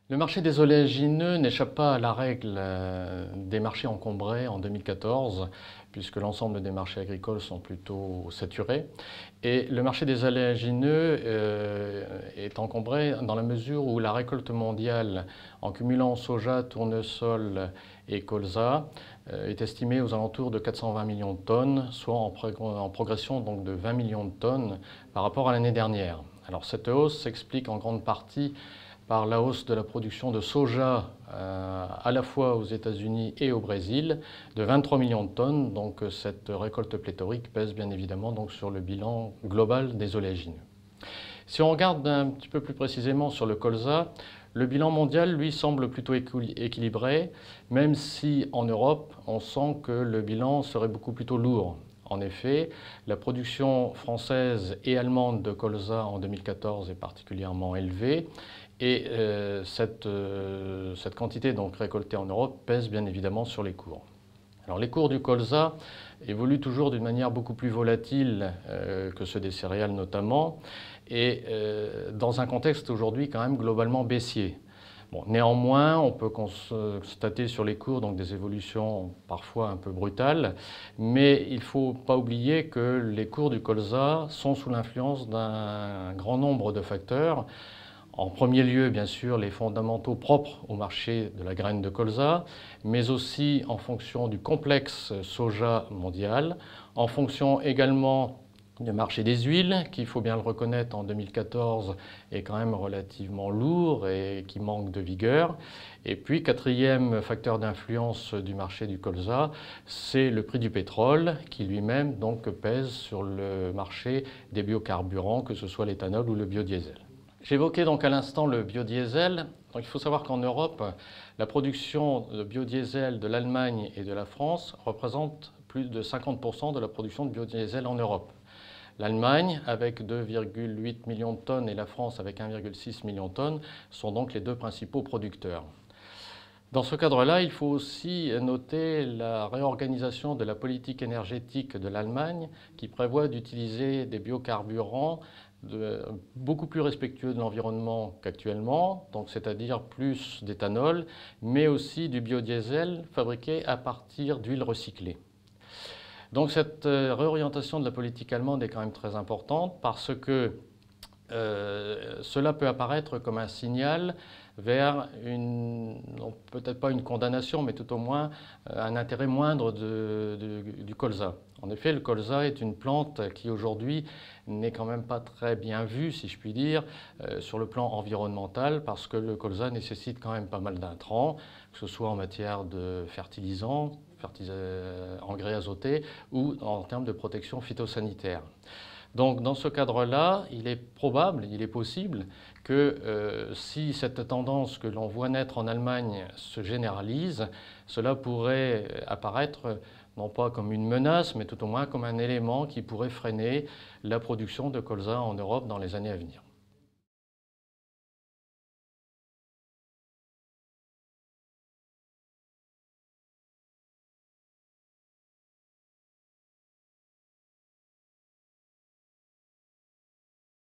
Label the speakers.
Speaker 1: Le marché des oléagineux n'échappe pas à la règle des marchés encombrés en 2014, puisque l'ensemble des marchés agricoles sont plutôt saturés. Et le marché des oléagineux est encombré dans la mesure où la récolte mondiale, en cumulant soja, tournesol et colza, est estimée aux alentours de 420 millions de tonnes, soit en progression donc de 20 millions de tonnes par rapport à l'année dernière. Alors cette hausse s'explique en grande partie par la hausse de la production de soja à la fois aux États-Unis et au Brésil de 23 millions de tonnes. Donc cette récolte pléthorique pèse bien évidemment donc, sur le bilan global des oléagineux. Si on regarde un petit peu plus précisément sur le colza, le bilan mondial, lui, semble plutôt équilibré, même si en Europe, on sent que le bilan serait beaucoup plutôt lourd. En effet, la production française et allemande de colza en 2014 est particulièrement élevée et cette quantité donc récoltée en Europe pèse bien évidemment sur les cours. Alors les cours du colza évoluent toujours d'une manière beaucoup plus volatile que ceux des céréales notamment, et dans un contexte aujourd'hui quand même globalement baissier. Bon, néanmoins, on peut constater sur les cours donc, des évolutions parfois un peu brutales, mais il ne faut pas oublier que les cours du colza sont sous l'influence d'un grand nombre de facteurs. En premier lieu, bien sûr, les fondamentaux propres au marché de la graine de colza, mais aussi en fonction du complexe soja mondial, en fonction également du marché des huiles, qui, il faut bien le reconnaître, en 2014 est quand même relativement lourd et qui manque de vigueur. Et puis, quatrième facteur d'influence du marché du colza, c'est le prix du pétrole, qui lui-même donc pèse sur le marché des biocarburants, que ce soit l'éthanol ou le biodiesel. J'évoquais donc à l'instant le biodiesel. Donc, il faut savoir qu'en Europe, la production de biodiesel de l'Allemagne et de la France représente plus de 50% de la production de biodiesel en Europe. L'Allemagne, avec 2,8 millions de tonnes, et la France, avec 1,6 million de tonnes, sont donc les deux principaux producteurs. Dans ce cadre-là, il faut aussi noter la réorganisation de la politique énergétique de l'Allemagne qui prévoit d'utiliser des biocarburants beaucoup plus respectueux de l'environnement qu'actuellement, donc c'est-à-dire plus d'éthanol, mais aussi du biodiesel fabriqué à partir d'huiles recyclées. Donc cette réorientation de la politique allemande est quand même très importante parce que cela peut apparaître comme un signal vers peut-être pas une condamnation, mais tout au moins un intérêt moindre du colza. En effet, le colza est une plante qui aujourd'hui n'est quand même pas très bien vue, si je puis dire, sur le plan environnemental, parce que le colza nécessite quand même pas mal d'intrants, que ce soit en matière de fertilisants, engrais azotés, ou en termes de protection phytosanitaire. Donc dans ce cadre-là, il est probable, il est possible que si cette tendance que l'on voit naître en Allemagne se généralise, cela pourrait apparaître non pas comme une menace, mais tout au moins comme un élément qui pourrait freiner la production de colza en Europe dans les années à venir.